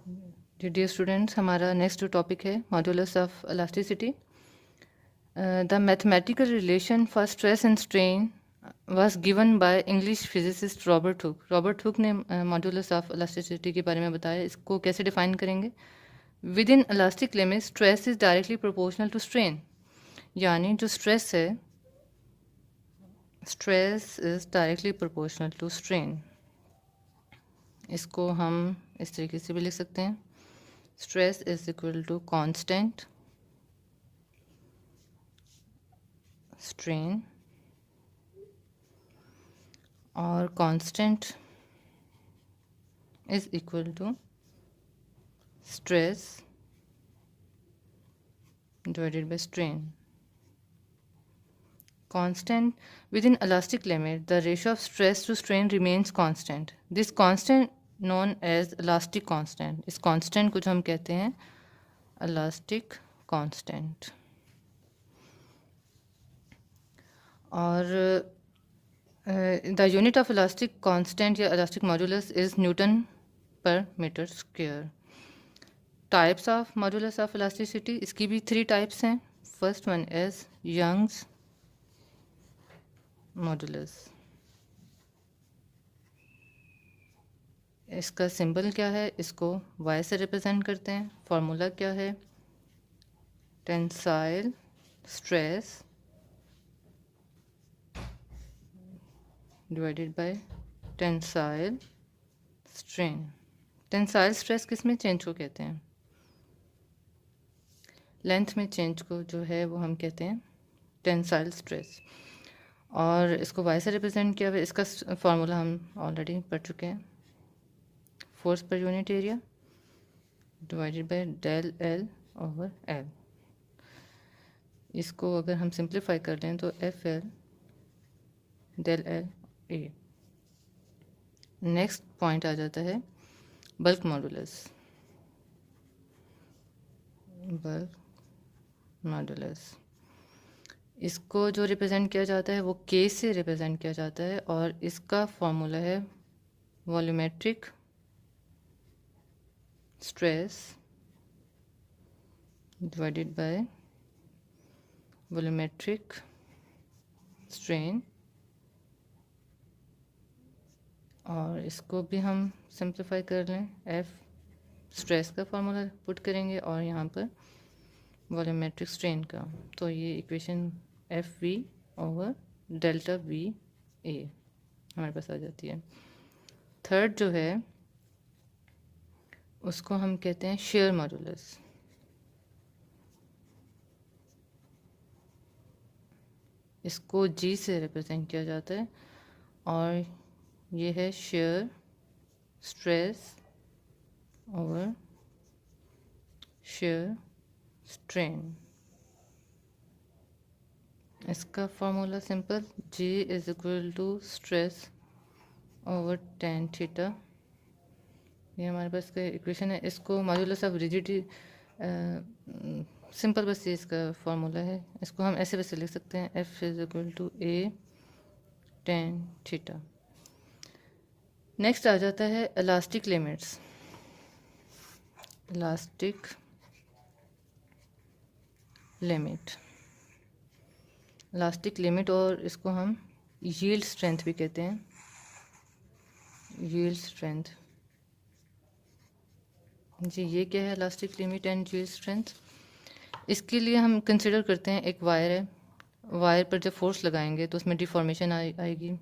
Dear students, हमारा next जो topic है modulus of elasticity. The mathematical relation for stress and strain was given by English physicist Robert Hooke. Robert Hooke ने modulus of elasticity के बारे में बताया. इसको कैसे डिफाइन करेंगे? Within elastic limit stress is directly proportional to strain. यानी जो स्ट्रेस है, stress is directly proportional to strain. इसको हम इस तरीके से भी लिख सकते हैं. Stress is equal to constant strain, और constant is equal to stress divided by strain. Constant within elastic limit, the ratio of stress to strain remains constant. This constant known as elastic constant. इस constant को जो हम कहते हैं elastic constant. और the unit of elastic constant या elastic modulus is Newton per meter square. Types of modulus of elasticity, इसकी भी 3 टाइप्स हैं. First one is Young's modulus. इसका सिंबल क्या है? इसको y से रिप्रेजेंट करते हैं. फॉर्मूला क्या है? Tensile stress divided bye tensile strain. Tensile stress किस में चेंज को कहते हैं? लेंथ में चेंज को जो है वो हम कहते हैं टेंसाइल स्ट्रेस. और इसको y से रिप्रेजेंट किया हुआ. इसका फार्मूला हम ऑलरेडी पढ़ चुके हैं. फोर्स पर unit area divided by del L over L. इसको अगर हम सिंप्लीफाई कर लें तो F L del L A. Next point आ जाता है बल्क मॉड्यूलस. बल्क मॉड्यूलस, इसको जो रिप्रेजेंट किया जाता है वो के से रिप्रेजेंट किया जाता है. और इसका फॉर्मूला है volumetric stress divided by volumetric strain. और इसको भी हम सिंप्लीफाई कर लें. एफ स्ट्रेस का फॉर्मूला पुट करेंगे और यहाँ पर वॉल्यूमेट्रिक स्ट्रेन का. तो ये equation F V over delta V A हमारे पास आ जाती है. थर्ड जो है उसको हम कहते हैं शेयर मॉड्यूलस. इसको जी से रिप्रेजेंट किया जाता है और ये है shear stress over shear strain. इसका formula simple, G is equal to stress over tan theta. ये हमारे पास का इक्वेशन है. इसको मॉड्यूलस ऑफ रिजिडिटी सिंपल बस ये इसका फॉर्मूला है. इसको हम ऐसे वैसे लिख सकते हैं. F is equal to A tan theta. Next आ जाता है elastic limits. Elastic limit, elastic limit, और इसको हम यील्ड स्ट्रेंथ भी कहते हैं. यील्ड स्ट्रेंथ जी, ये क्या है elastic limit and yield strength? इसके लिए हम कंसिडर करते हैं एक वायर है. वायर पर जब फोर्स लगाएंगे तो उसमें डिफॉर्मेशन आएगी.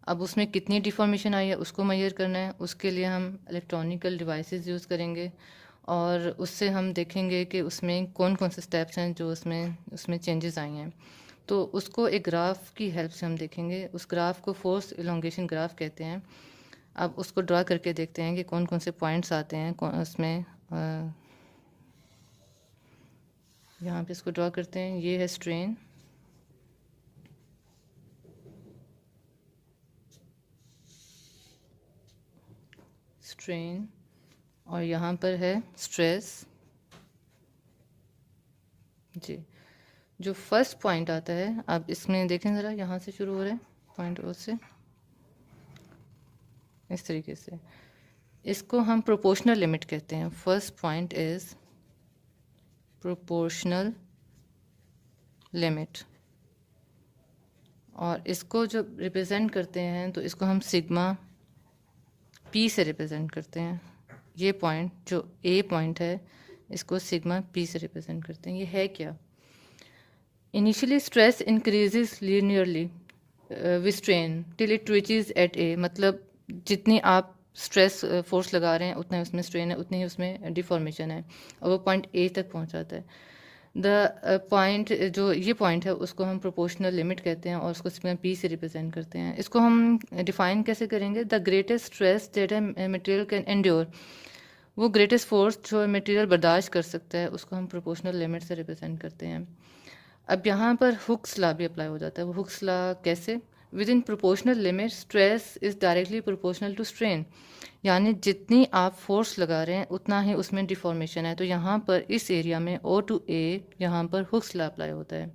अब उसमें कितनी डिफॉर्मेशन आई है उसको मेजर करना है. उसके लिए हम इलेक्ट्रॉनिकल डिवाइसेस यूज़ करेंगे और उससे हम देखेंगे कि उसमें कौन कौन से स्टेप्स हैं जो उसमें चेंजेस आई हैं. तो उसको एक ग्राफ की हेल्प से हम देखेंगे. उस ग्राफ को फोर्स इलोंगेशन ग्राफ कहते हैं. अब उसको ड्रा करके देखते हैं कि कौन कौन से पॉइंट्स आते हैं उसमें. यहाँ पे इसको ड्रा करते हैं. ये है स्ट्रेन, स्ट्रेन, और यहाँ पर है स्ट्रेस. जी, जो फर्स्ट पॉइंट आता है, अब इसमें देखें ज़रा, यहाँ से शुरू हो रहा है पॉइंट ओ से इस तरीके से. इसको हम प्रोपोर्शनल लिमिट कहते हैं। First point is proportional limit, और इसको जब रिप्रेजेंट करते हैं तो इसको हम सिग्मा पी से रिप्रेजेंट करते हैं। ये पॉइंट जो ए पॉइंट है इसको सिग्मा पी से रिप्रेजेंट करते हैं। ये है क्या? Initially stress increases linearly with strain till it reaches at A, मतलब जितनी आप स्ट्रेस फोर्स लगा रहे हैं उतना ही उसमें स्ट्रेन है, उतनी ही उसमें डिफॉर्मेशन है, और वो पॉइंट ए तक पहुंचाता है। द पॉइंट जो ये पॉइंट है उसको हम प्रोपोर्शनल लिमिट कहते हैं और उसको सिग्मा पी से रिप्रेजेंट करते हैं। इसको हम डिफाइन कैसे करेंगे? The greatest stress that a material can endure, वो ग्रेटेस्ट फोर्स जो मटेरियल बर्दाश्त कर सकता है उसको हम प्रोपोर्शनल लिमिट से रिप्रेजेंट करते हैं। अब यहाँ पर हुक्स लॉ भी अप्लाई हो जाता है। वो हुक्स लॉ कैसे? Within proportional limit stress is directly proportional to strain, यानी जितनी आप फोर्स लगा रहे हैं उतना ही उसमें डिफॉर्मेशन है। तो यहाँ पर इस एरिया में ओ टू ए यहाँ पर हुक्स लॉ अप्लाई होता है।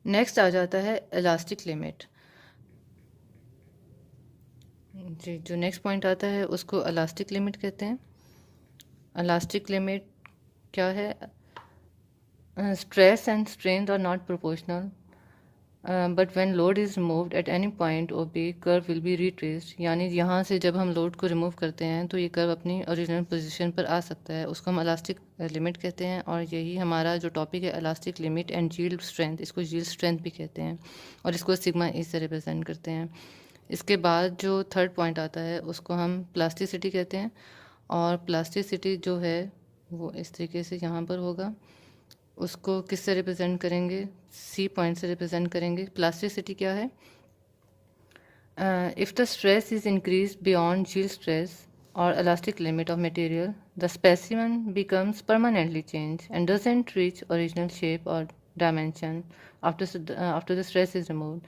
नेक्स्ट आ जाता है इलास्टिक लिमिट। जी, जो नेक्स्ट पॉइंट आता है उसको इलास्टिक लिमिट कहते हैं। इलास्टिक लिमिट क्या है? Stress and strain are not proportional but when load is removed at any point O B curve will be retraced, यानी यहाँ से जब हम लोड को रिमूव करते हैं तो ये कर्व अपनी ओरिजिनल पोजीशन पर आ सकता है। उसको हम इलास्टिक लिमिट कहते हैं, और यही हमारा जो टॉपिक है elastic limit and yield strength, इसको यील्ड स्ट्रेंथ भी कहते हैं, और इसको सिग्मा ई से रिप्रेजेंट करते हैं। इसके बाद जो थर्ड पॉइंट आता है उसको हम प्लास्टिसिटी कहते हैं, और प्लास्टिसिटी जो है वो इस तरीके से यहाँ पर होगा। उसको किससे रिप्रेजेंट करेंगे? सी पॉइंट से रिप्रेजेंट करेंगे। प्लास्टिसिटी क्या है? If the stress is increase beyond yield stress और elastic limit of material, the specimen becomes permanently change and doesn't reach original shape और dimension after the stress is removed.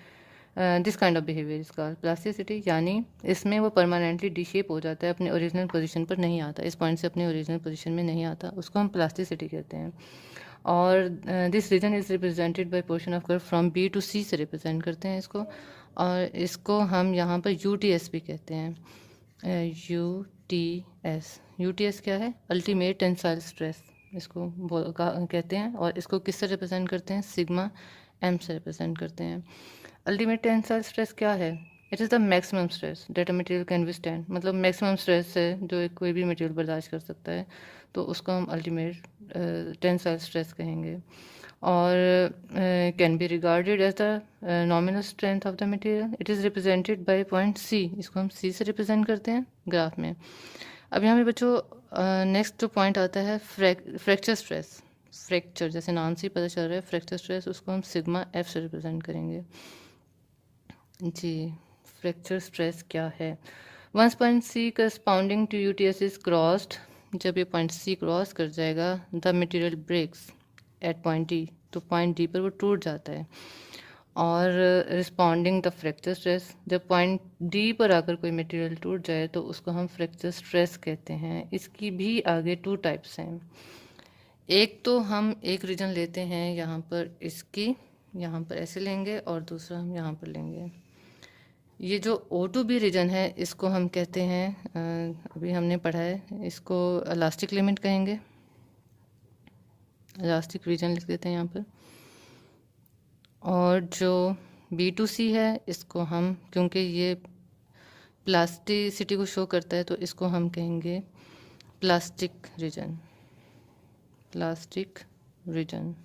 This kind of behaviour is called plasticity, यानी इसमें वो permanently डिशेप हो जाता है, अपने original position पर नहीं आता, इस पॉइंट से अपने ओरिजिनल पोजीशन में नहीं आता, उसको हम प्लास्टिसिटी कहते हैं। और this region is represented by portion of curve from B to C से रिप्रेजेंट करते हैं इसको, और इसको हम यहाँ पर यू टी एस भी कहते हैं। यू टी एस क्या है? अल्टीमेट टेंसाइल स्ट्रेस इसको कहते हैं, और इसको किससे रिप्रेजेंट करते हैं? सिग्मा एम से रिप्रेजेंट करते हैं। अल्टीमेट टेंसाइल स्ट्रेस क्या है? It is the maximum stress that a material can withstand, मतलब मैक्सिमम स्ट्रेस है जो कोई भी मटेरियल बर्दाश्त कर सकता है, तो उसको हम अल्टीमेट टेंसाइल स्ट्रेस कहेंगे। और can be regarded as the nominal strength of the material. It is represented by point C, इसको हम सी से रिप्रेजेंट करते हैं ग्राफ में। अब यहाँ पे बच्चों नेक्स्ट जो पॉइंट आता है फ्रैक्चर स्ट्रेस। फ्रैक्चर जैसे नाम से ही पता चल रहा है, फ्रैक्चर स्ट्रेस, उसको हम सिग्मा एफ से रिप्रेजेंट करेंगे। जी, फ्रैक्चर स्ट्रेस क्या है? Once point C corresponding to U T S is crossed, जब ये पॉइंट सी क्रॉस कर जाएगा, the material breaks at point D, तो पॉइंट डी पर वो टूट जाता है। और रिस्पॉन्डिंग द फ्रैक्चर स्ट्रेस, जब पॉइंट डी पर आकर कोई मटेरियल टूट जाए तो उसको हम फ्रैक्चर स्ट्रेस कहते हैं। इसकी भी आगे टू टाइप्स हैं। एक तो हम एक रीजन लेते हैं यहाँ पर, इसकी यहाँ पर ऐसे लेंगे, और दूसरा हम यहाँ पर लेंगे। ये जो O2B रीजन है इसको हम कहते हैं, अभी हमने पढ़ा है, इसको इलास्टिक लिमिट कहेंगे। इलास्टिक रीजन लिख देते हैं यहाँ पर। और जो B2C है इसको हम, क्योंकि ये प्लास्टिसिटी को शो करता है, तो इसको हम कहेंगे प्लास्टिक रीजन। Plastic region.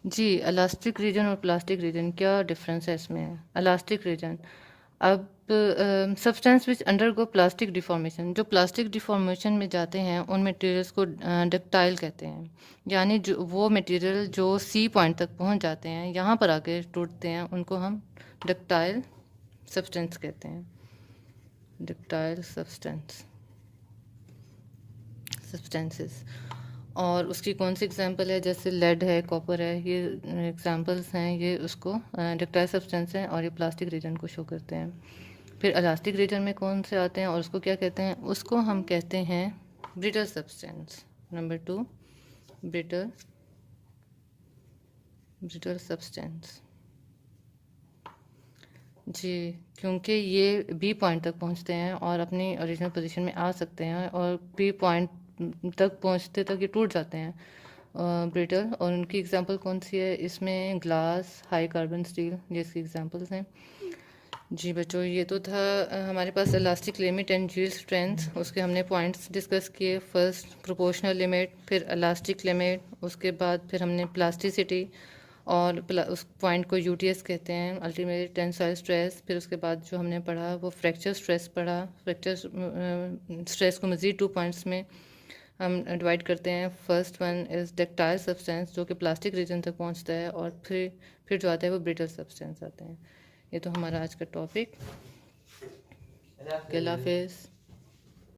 जी, इलास्टिक रीजन और प्लास्टिक रीजन क्या डिफरेंस है इसमें? इलास्टिक रीजन, अब substance which undergo plastic deformation, जो प्लास्टिक डिफॉर्मेशन में जाते हैं उन मटेरियल्स को डक्टाइल कहते हैं, यानी जो वो मटेरियल जो सी पॉइंट तक पहुंच जाते हैं, यहाँ पर आके टूटते हैं, उनको हम डक्टाइल सब्सटेंस कहते हैं। Ductile substances. और उसकी कौन सी एग्जांपल है? जैसे लेड है, कॉपर है, ये एग्जांपल्स हैं, ये उसको डक्टाइल सब्सटेंस हैं और ये प्लास्टिक रीजन को शो करते हैं। फिर इलास्टिक रीजन में कौन से आते हैं और उसको क्या कहते हैं? उसको हम कहते हैं brittle substance. Number 2, brittle substance. जी, क्योंकि ये बी पॉइंट तक पहुंचते हैं और अपनी ओरिजिनल पोजीशन में आ सकते हैं, और बी पॉइंट तक पहुंचते तक ये टूट जाते हैं ब्रिटल। और उनकी एग्जांपल कौन सी है इसमें? ग्लास, हाई कार्बन स्टील, ये इसकी एग्जांपल्स हैं। जी बच्चों, ये तो था हमारे पास elastic limit and yield strength. उसके हमने पॉइंट्स डिस्कस किए। फर्स्ट प्रोपोर्शनल लिमिट, फिर इलास्टिक लिमिट, उसके बाद फिर हमने प्लास्टिसिटी और उस पॉइंट को यूटीएस कहते हैं, अल्टीमेट टेंसाइल स्ट्रेस। फिर उसके बाद जो हमने पढ़ा वो फ्रैक्चर स्ट्रेस पढ़ा। फ्रैक्चर स्ट्रेस को मज़ीद 2 पॉइंट्स में हम डिवाइड करते हैं। First one is ductile substance, जो कि प्लास्टिक रीजन तक पहुंचता है, और फिर जो आता है वो ब्रिटल सब्सटेंस आते हैं। ये तो हमारा आज का टॉपिक। अल्लाह हाफिज़।